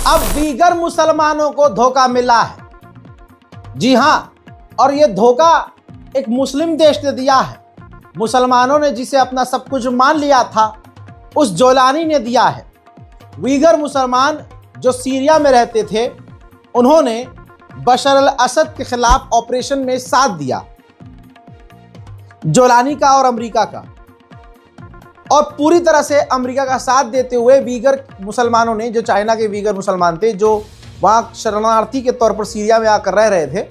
अब वीगर मुसलमानों को धोखा मिला है। जी हां, और यह धोखा एक मुस्लिम देश ने दिया है। मुसलमानों ने जिसे अपना सब कुछ मान लिया था, उस जोलानी ने दिया है। वीगर मुसलमान जो सीरिया में रहते थे, उन्होंने बशर अल असद के खिलाफ ऑपरेशन में साथ दिया, जोलानी का और अमेरिका का। और पूरी तरह से अमेरिका का साथ देते हुए वीगर मुसलमानों ने, जो चाइना के वीगर मुसलमान थे, जो वहाँ शरणार्थी के तौर पर सीरिया में आकर रह रहे थे,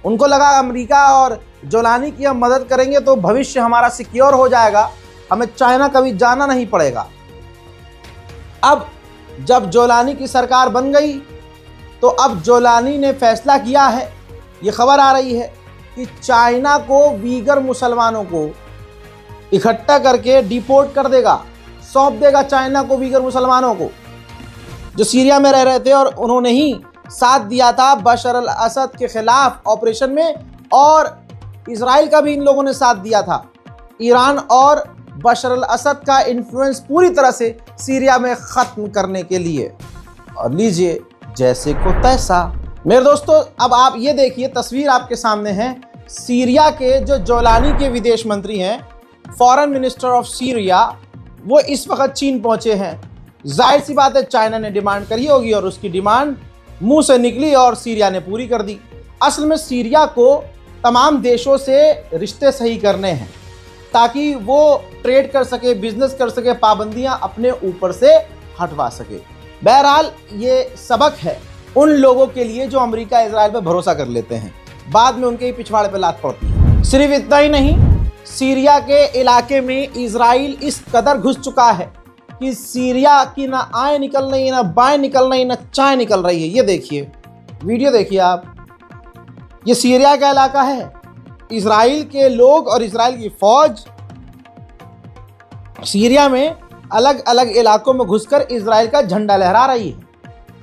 उनको लगा अमेरिका और जोलानी की हम मदद करेंगे तो भविष्य हमारा सिक्योर हो जाएगा, हमें चाइना कभी जाना नहीं पड़ेगा। अब जब जोलानी की सरकार बन गई तो अब जोलानी ने फैसला किया है, ये खबर आ रही है कि चाइना को वीगर मुसलमानों को इकट्ठा करके डिपोर्ट कर देगा, सौंप देगा चाइना को वीगर मुसलमानों को, जो सीरिया में रह रहे थे और उन्होंने ही साथ दिया था बशर अल असद के खिलाफ ऑपरेशन में, और इजराइल का भी इन लोगों ने साथ दिया था। ईरान और बशर अल असद का इन्फ्लुएंस पूरी तरह से सीरिया में ख़त्म करने के लिए। और लीजिए जैसे को तैसा। मेरे दोस्तों, अब आप ये देखिए, तस्वीर आपके सामने है। सीरिया के जो जोलानी के विदेश मंत्री हैं, फॉरेन मिनिस्टर ऑफ सीरिया, वो इस वक्त चीन पहुंचे हैं। जाहिर सी बात है, चाइना ने डिमांड करी होगी और उसकी डिमांड मुंह से निकली और सीरिया ने पूरी कर दी। असल में सीरिया को तमाम देशों से रिश्ते सही करने हैं ताकि वो ट्रेड कर सके, बिजनेस कर सके, पाबंदियां अपने ऊपर से हटवा सके। बहरहाल ये सबक है उन लोगों के लिए जो अमेरिका इजराइल पर भरोसा कर लेते हैं, बाद में उनके ही पिछवाड़े पर लात पड़ती है। सिर्फ इतना ही नहीं, सीरिया के इलाके में इजराइल इस कदर घुस चुका है कि सीरिया की ना आय निकल रही है, ना बाएं निकल रही है, ना चाय निकल रही है। ये देखिए, वीडियो देखिए आप, ये सीरिया का इलाका है। इजराइल के लोग और इजराइल की फौज सीरिया में अलग अलग इलाकों में घुसकर इजराइल का झंडा लहरा रही है,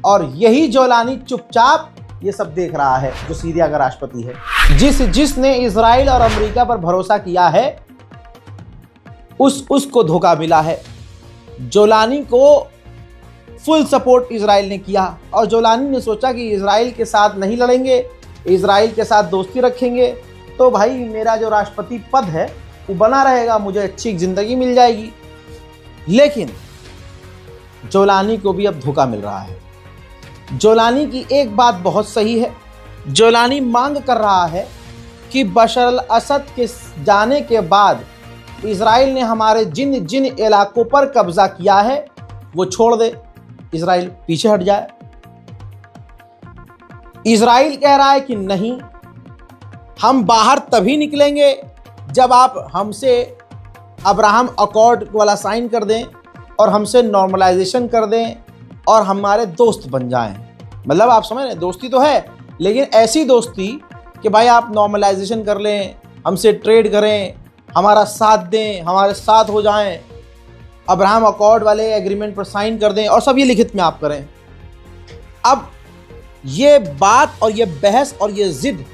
और यही जोलानी चुपचाप ये सब देख रहा है, जो सीरिया का राष्ट्रपति है। जिसने इजराइल और अमेरिका पर भरोसा किया है, उसको धोखा मिला है। जोलानी को फुल सपोर्ट इजराइल ने किया, और जोलानी ने सोचा कि इजराइल के साथ नहीं लड़ेंगे, इजराइल के साथ दोस्ती रखेंगे तो भाई मेरा जो राष्ट्रपति पद है वो बना रहेगा, मुझे अच्छी जिंदगी मिल जाएगी। लेकिन जोलानी को भी अब धोखा मिल रहा है। जोलानी की एक बात बहुत सही है, जोलानी मांग कर रहा है कि बशर अल असद के जाने के बाद इजराइल ने हमारे जिन जिन इलाकों पर कब्जा किया है वो छोड़ दे, इजराइल पीछे हट जाए। इजराइल कह रहा है कि नहीं, हम बाहर तभी निकलेंगे जब आप हमसे अब्राहम अकॉर्ड वाला साइन कर दें और हमसे नॉर्मलाइजेशन कर दें और हमारे दोस्त बन जाएं। मतलब आप समझ रहे हैं, दोस्ती तो है लेकिन ऐसी दोस्ती कि भाई आप नॉर्मलाइजेशन कर लें, हमसे ट्रेड करें, हमारा साथ दें, हमारे साथ हो जाएं, अब्राहम अकॉर्ड वाले एग्रीमेंट पर साइन कर दें और सब ये लिखित में आप करें। अब ये बात और ये बहस और ये जिद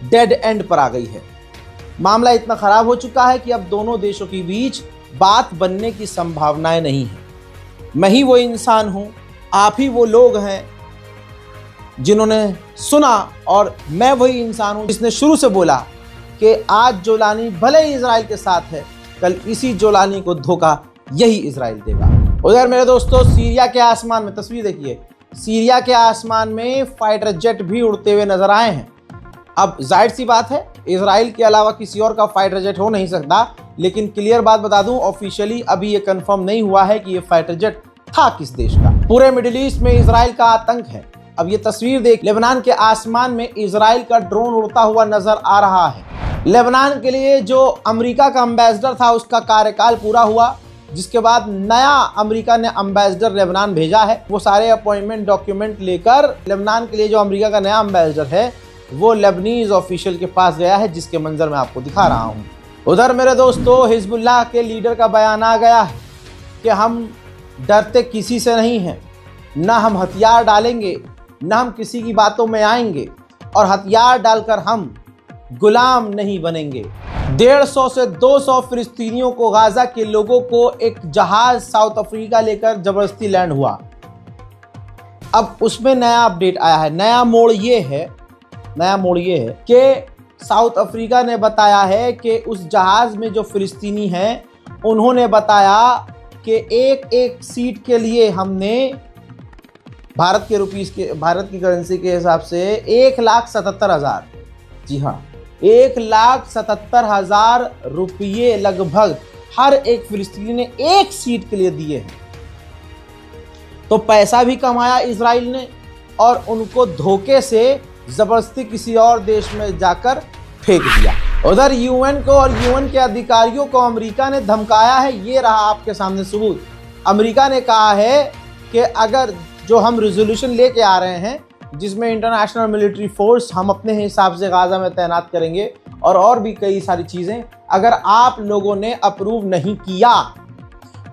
डेड एंड पर आ गई है। मामला इतना ख़राब हो चुका है कि अब दोनों देशों के बीच बात बनने की संभावनाएं नहीं है। मैं ही वो इंसान हूँ, आप ही वो लोग हैं जिन्होंने सुना, और मैं वही इंसान हूँ जिसने शुरू से बोला कि आज जोलानी भले ही इजराइल के साथ है, कल इसी जोलानी को धोखा यही इजराइल देगा। उधर मेरे दोस्तों, सीरिया के आसमान में तस्वीर देखिए, सीरिया के आसमान में फाइटर जेट भी उड़ते हुए नजर आए हैं। अब जाहिर सी बात है, इजराइल के अलावा किसी और का फाइटर जेट हो नहीं सकता, लेकिन क्लियर बात बता दूं, ऑफिशियली अभी ये कंफर्म नहीं हुआ है कि ये फाइटर जेट था किस देश का। पूरे मिडिल ईस्ट में इजराइल का आतंक है। अब ये तस्वीर देख, लेबनान के आसमान में इजराइल का ड्रोन उड़ता हुआ नजर आ रहा है। लेबनान के लिए जो अमेरिका का एम्बेसडर था उसका कार्यकाल पूरा हुआ, जिसके बाद नया अमेरिका ने एम्बेसडर लेबनान भेजा है। वो सारे अपॉइंटमेंट डॉक्यूमेंट लेकर लेबनान के लिए जो अमेरिका का नया एम्बेसडर है वो लेबनीज ऑफिशियल के पास गया है, जिसके मंजर मैं आपको दिखा रहा हूँ। उधर मेरे दोस्तों, हिजबुल्लाह के लीडर का बयान आ गया है कि हम डरते किसी से नहीं हैं, ना हम हथियार डालेंगे, ना हम किसी की बातों में आएंगे, और हथियार डालकर हम गुलाम नहीं बनेंगे। 150 से 200 फिलिस्तीनियों को, गाजा के लोगों को एक जहाज साउथ अफ्रीका लेकर जबरदस्ती लैंड हुआ। अब उसमें नया अपडेट आया है, नया मोड़ ये है कि साउथ अफ्रीका ने बताया है कि उस जहाज़ में जो फिलिस्तीनी हैं उन्होंने बताया कि एक एक सीट के लिए हमने भारत की करेंसी के हिसाब से 1,77,000, जी हाँ 1,77,000 रुपये लगभग हर एक फिलिस्तीनी ने एक सीट के लिए दिए हैं। तो पैसा भी कमाया इजराइल ने और उनको धोखे से जबरदस्ती किसी और देश में जाकर फेंक दिया। उधर यूएन को और यूएन के अधिकारियों को अमेरिका ने धमकाया है। ये रहा आपके सामने सबूत। अमेरिका ने कहा है कि अगर जो हम रिजोल्यूशन लेके आ रहे हैं जिसमें इंटरनेशनल मिलिट्री फोर्स हम अपने हिसाब से गाजा में तैनात करेंगे और भी कई सारी चीज़ें, अगर आप लोगों ने अप्रूव नहीं किया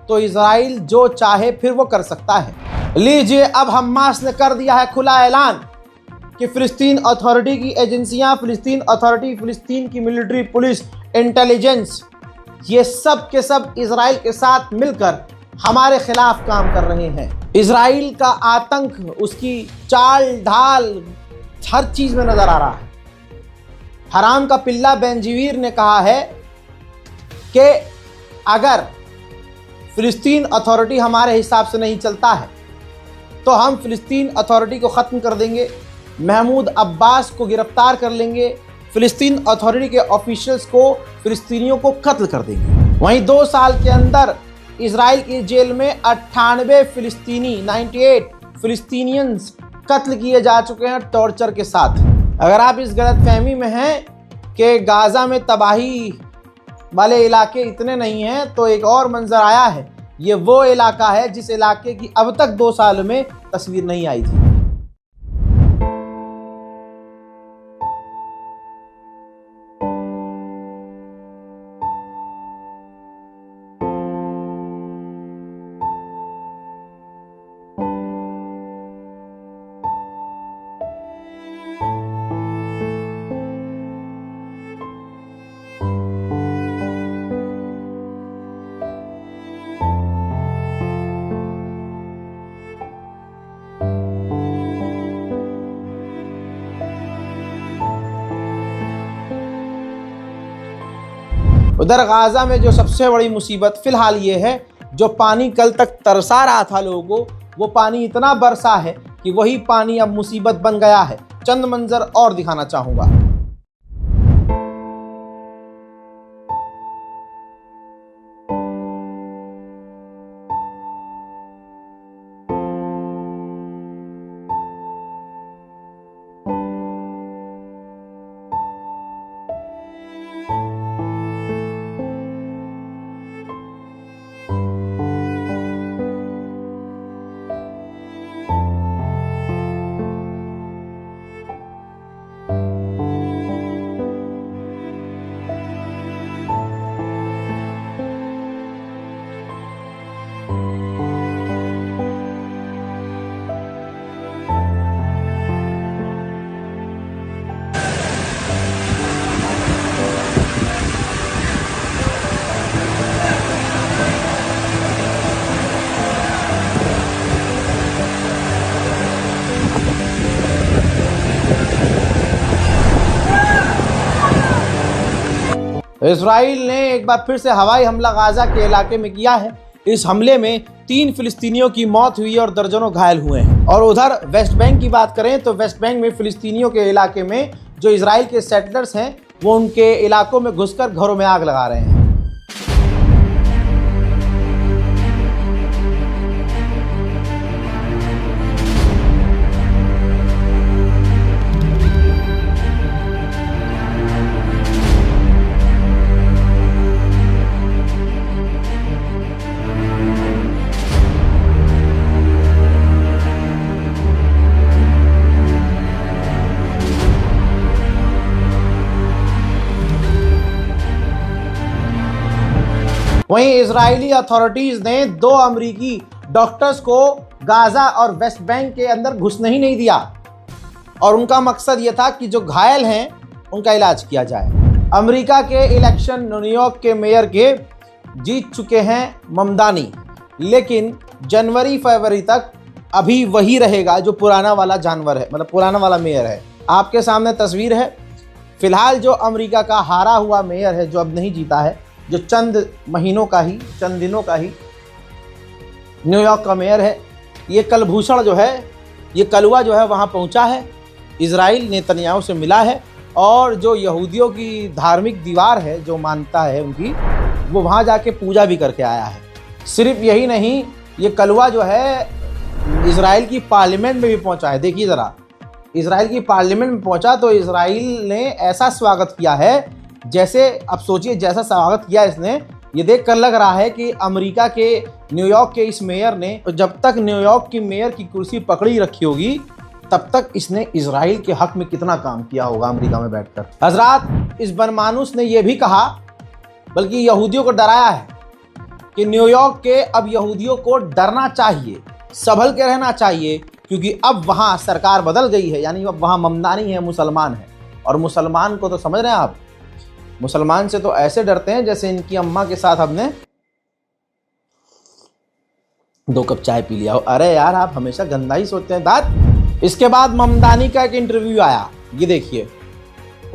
तो इजराइल जो चाहे फिर वो कर सकता है। लीजिए, अब हमास ने कर दिया है खुला ऐलान कि फिलिस्तीन अथॉरिटी की एजेंसियां, फिलिस्तीन अथॉरिटी, फिलिस्तीन की मिलिट्री, पुलिस, इंटेलिजेंस, ये सब के सब इजराइल के साथ मिलकर हमारे खिलाफ काम कर रहे हैं। इजराइल का आतंक, उसकी चाल ढाल हर चीज में नजर आ रहा है। हराम का पिल्ला बेंजीवीर ने कहा है कि अगर फिलिस्तीन अथॉरिटी हमारे हिसाब से नहीं चलता है तो हम फिलिस्तीन अथॉरिटी को ख़त्म कर देंगे, महमूद अब्बास को गिरफ्तार कर लेंगे, फिलिस्तीन अथॉरिटी के ऑफिशियल्स को, फिलिस्तीनियों को कत्ल कर देंगे। वहीं 2 साल के अंदर इजराइल की जेल में 98 फिलिस्तीनियंस कत्ल किए जा चुके हैं टॉर्चर के साथ। अगर आप इस गलतफहमी में हैं कि गाजा में तबाही वाले इलाके इतने नहीं हैं, तो एक और मंजर आया है। ये वो इलाका है जिस इलाके की अब तक 2 साल में तस्वीर नहीं आई थी। उधर गाजा में जो सबसे बड़ी मुसीबत फिलहाल ये है, जो पानी कल तक तरसा रहा था लोगों को, वो पानी इतना बरसा है कि वही पानी अब मुसीबत बन गया है। चंद मंजर और दिखाना चाहूँगा। इजराइल ने एक बार फिर से हवाई हमला गाजा के इलाके में किया है। इस हमले में 3 फिलिस्तीनियों की मौत हुई और दर्जनों घायल हुए हैं। और उधर वेस्ट बैंक की बात करें तो वेस्ट बैंक में फिलिस्तीनियों के इलाके में जो इजराइल के सेटलर्स हैं वो उनके इलाकों में घुसकर घरों में आग लगा रहे हैं। वहीं इजरायली अथॉरिटीज ने 2 अमेरिकी डॉक्टर्स को गाजा और वेस्ट बैंक के अंदर घुसने ही नहीं दिया और उनका मकसद ये था कि जो घायल हैं उनका इलाज किया जाए। अमेरिका के इलेक्शन न्यूयॉर्क के मेयर के जीत चुके हैं ममदानी, लेकिन जनवरी फरवरी तक अभी वही रहेगा जो पुराना वाला जानवर है, मतलब पुराना वाला मेयर है। आपके सामने तस्वीर है। फिलहाल जो अमेरिका का हारा हुआ मेयर है, जो अब नहीं जीता है, जो चंद दिनों का ही न्यूयॉर्क का मेयर है, ये कलभूषण जो है, ये कलुआ जो है वहाँ पहुँचा है, इजराइल नेतन्याहू से मिला है और जो यहूदियों की धार्मिक दीवार है, जो मानता है उनकी, वो वहाँ जाके पूजा भी करके आया है। सिर्फ यही नहीं, ये कलुआ जो है इजराइल की पार्लियामेंट में भी पहुँचा है। देखिए ज़रा, इजराइल की पार्लियामेंट में पहुँचा तो इजराइल ने ऐसा स्वागत किया है जैसे, अब सोचिए जैसा स्वागत किया इसने, ये देख कर लग रहा है कि अमेरिका के न्यूयॉर्क के इस मेयर ने, जब तक न्यूयॉर्क की मेयर की कुर्सी पकड़ी रखी होगी तब तक इसने इजराइल के हक में कितना काम किया होगा अमेरिका में बैठकर। हजरात, इस बनमानुस ने यह भी कहा, बल्कि यहूदियों को डराया है कि न्यूयॉर्क के अब यहूदियों को डरना चाहिए, संभल के रहना चाहिए, क्योंकि अब वहाँ सरकार बदल गई है, यानी अब वहाँ ममदानी है, मुसलमान है। और मुसलमान को तो समझ रहे हैं आप, मुसलमान से तो ऐसे डरते हैं जैसे इनकी अम्मा के साथ हमने 2 कप चाय पी लिया हो। अरे यार, आप हमेशा गंदा ही सोचते हैं दाद। इसके बाद ममदानी का एक इंटरव्यू आया, ये देखिए।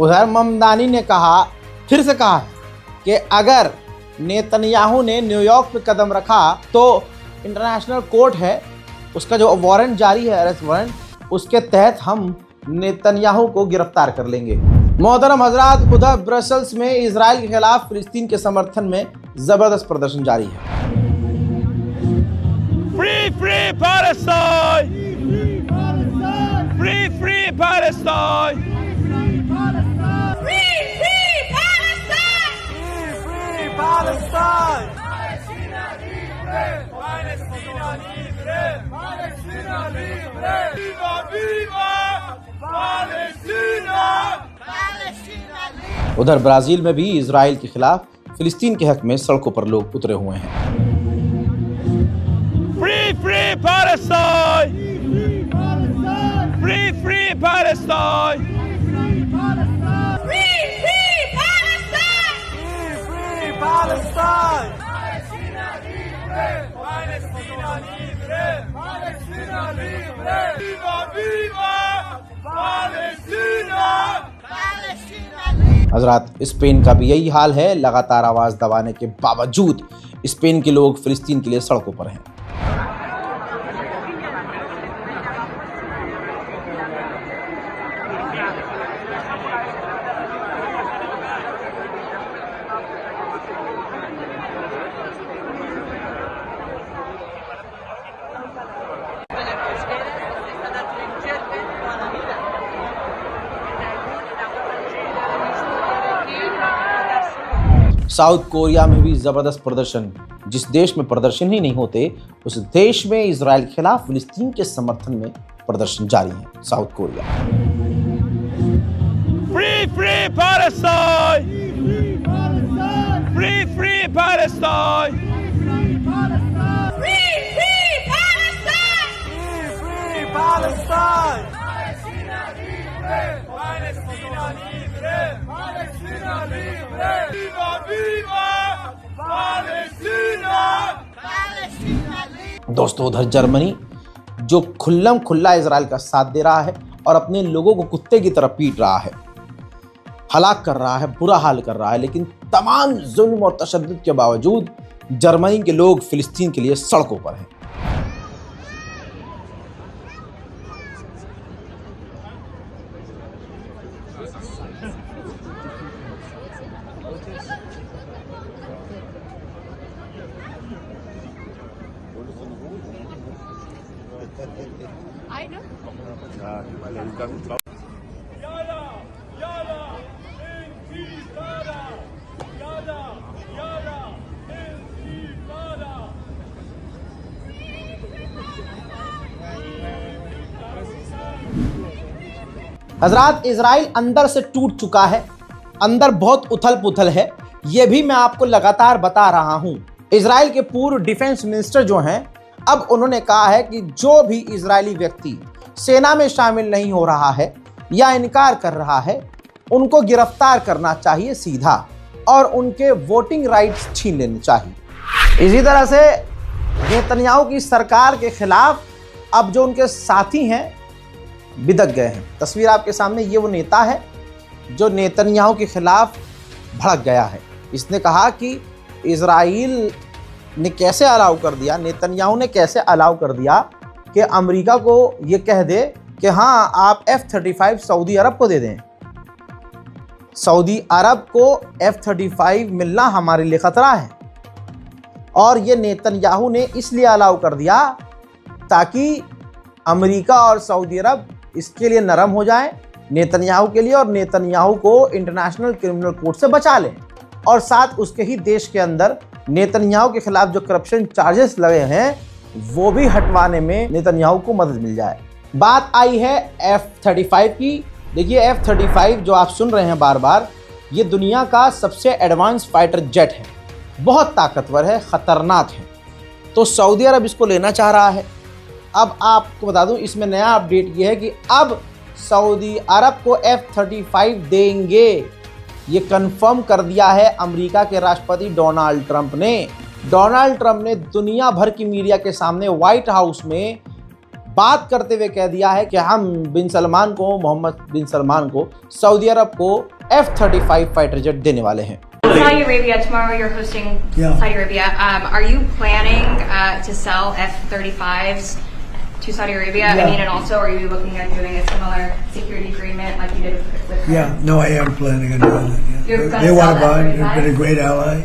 उधर ममदानी ने कहा, फिर से कहा कि अगर नेतन्याहू ने न्यूयॉर्क पे कदम रखा तो इंटरनेशनल कोर्ट है, उसका जो वारंट जारी है, अरेस्ट वारंट, उसके तहत हम नेतन्याहू को गिरफ्तार कर लेंगे। मोहतरम हजरात, उधर ब्रसल्स में इजराइल के खिलाफ फिलिस्तीन के समर्थन में जबरदस्त प्रदर्शन जारी है। Free, free Palestine! Free, free Palestine! Free, free Palestine! Free Palestine! Palestina libre! Palestina libre! Palestina libre! Viva, viva! Palestina! Palestina libre! उधर ब्राजील में भी इजराइल के खिलाफ फिलिस्तीन के हक में सड़कों पर लोग उतरे हुए हैं। Free, free Palestine! Free, free Palestine! Free, free Palestine! Free Palestine! Palestina libre! Palestina libre! Palestina libre! Viva, viva! Palestina! Palestina libre! हजरात, स्पेन का भी यही हाल है। लगातार आवाज़ दबाने के बावजूद स्पेन के लोग फिलिस्तीन के लिए सड़कों पर हैं। साउथ कोरिया में भी जबरदस्त प्रदर्शन। जिस देश में प्रदर्शन ही नहीं होते, उस देश में इजराइल के खिलाफ फिलिस्तीन के समर्थन में प्रदर्शन जारी है। South Korea. Free, free Palestine! Free, free Palestine! Free, free Palestine! Free Palestine! Palestina libre! Palestina libre! Palestina libre! Viva, viva! Palestina! Palestina libre! दोस्तों, उधर जर्मनी जो खुल्लम खुल्ला इजराइल का साथ दे रहा है और अपने लोगों को कुत्ते की तरह पीट रहा है, हलाक कर रहा है, बुरा हाल कर रहा है, लेकिन तमाम जुल्म और तशद्दुद के बावजूद जर्मनी के लोग फिलिस्तीन के लिए सड़कों पर हैं। I know. Yada, yada, intifada! Yada, yada, intifada! हजरात, इजराइल अंदर से टूट चुका है, अंदर बहुत उथल पुथल है। यह भी मैं आपको लगातार बता रहा हूं। इजराइल के पूर्व डिफेंस मिनिस्टर जो हैं, अब उन्होंने कहा है कि जो भी इजरायली व्यक्ति सेना में शामिल नहीं हो रहा है या इनकार कर रहा है, उनको गिरफ्तार करना चाहिए सीधा, और उनके वोटिंग राइट्स छीन लेने चाहिए। इसी तरह से नेतन्याहू की सरकार के खिलाफ अब जो उनके साथी हैं बिदक गए हैं। तस्वीर आपके सामने, ये वो नेता है जो नेतन्याहू के खिलाफ भड़क गया है। इसने कहा कि इजराइल ने कैसे अलाउ कर दिया, नेतन्याहू ने कैसे अलाउ कर दिया कि अमेरिका को ये कह दे कि हाँ आप F-35 सऊदी अरब को दे दें। सऊदी अरब को F-35 मिलना हमारे लिए खतरा है। और ये नेतन्याहू ने इसलिए अलाउ कर दिया ताकि अमेरिका और सऊदी अरब इसके लिए नरम हो जाए, नेतन्याहू के लिए, और नेतन्याहू को इंटरनेशनल क्रिमिनल कोर्ट से बचा लें। और साथ उसके ही देश के अंदर नेतन्याहू के खिलाफ जो करप्शन चार्जेस लगे हैं वो भी हटवाने में नेतन्याहू को मदद मिल जाए। बात आई है F-35 की। देखिए F-35 जो आप सुन रहे हैं बार बार, ये दुनिया का सबसे एडवांस फाइटर जेट है, बहुत ताकतवर है, ख़तरनाक है। तो सऊदी अरब इसको लेना चाह रहा है। अब आपको बता दूं, इसमें नया अपडेट ये है कि अब सऊदी अरब को F-35 देंगे। ये कंफर्म कर दिया है अमेरिका के राष्ट्रपति डोनाल्ड ट्रंप ने। डोनाल्ड ट्रंप ने दुनिया भर की मीडिया के सामने व्हाइट हाउस में बात करते हुए कह दिया है कि हम मोहम्मद बिन सलमान को सऊदी अरब को F-35 फाइटर जेट देने वाले हैं। Saudi Arabia, tomorrow you're hosting Saudi Arabia. Are you planning to sell F-35s to Saudi Arabia? I mean, and also are you looking at doing a similar security agreement like you did with No, I am planning on doing that. Yeah. You're They want to buy. They've been a great ally.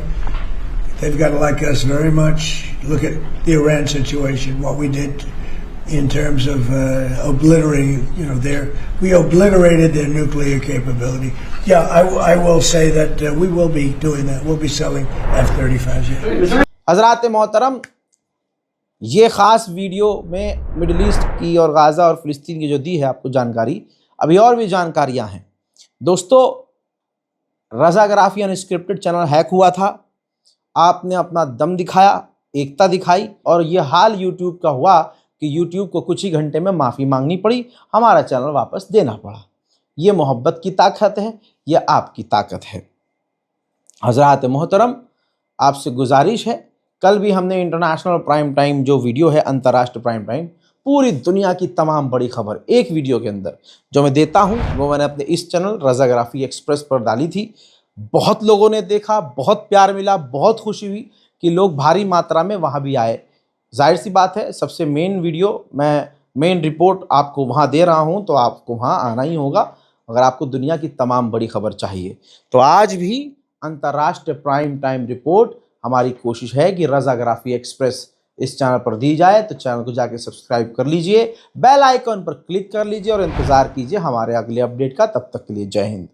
They've got to like us very much. Look at the Iran situation, what we did in terms of obliterating, we obliterated their nuclear capability. Yeah, I will say that we will be doing that. We'll be selling F-35s. Yeah. हज़रात मोहतरम, ये ख़ास video में middle east की और Gaza और फ़िलिस्तीन की जो दी है आपको जानकारी, अभी और भी जानकारियां हैं। दोस्तों, रज़ाग्राफी अनस्क्रिप्टेड चैनल हैक हुआ था, आपने अपना दम दिखाया, एकता दिखाई, और ये हाल यूट्यूब का हुआ कि यूट्यूब को कुछ ही घंटे में माफ़ी मांगनी पड़ी, हमारा चैनल वापस देना पड़ा। ये मोहब्बत की ताकत है, ये आपकी ताकत है। हज़रात मोहतरम, आपसे गुजारिश है, कल भी हमने इंटरनेशनल प्राइम टाइम जो वीडियो है, अंतर्राष्ट्रीय प्राइम टाइम, पूरी दुनिया की तमाम बड़ी खबर एक वीडियो के अंदर जो मैं देता हूं, वो मैंने अपने इस चैनल रज़ाग्राफी एक्सप्रेस पर डाली थी। बहुत लोगों ने देखा, बहुत प्यार मिला, बहुत खुशी हुई कि लोग भारी मात्रा में वहां भी आए। जाहिर सी बात है, सबसे मेन वीडियो, मेन रिपोर्ट आपको वहां दे रहा हूं, तो आपको वहां आना ही होगा अगर आपको दुनिया की तमाम बड़ी खबर चाहिए। तो आज भी अंतर्राष्ट्रीय प्राइम टाइम रिपोर्ट हमारी कोशिश है कि रज़ाग्राफी एक्सप्रेस इस चैनल पर दी जाए। तो चैनल को जाके सब्सक्राइब कर लीजिए, बेल आइकन पर क्लिक कर लीजिए और इंतज़ार कीजिए हमारे अगले अपडेट का। तब तक के लिए जय हिंद।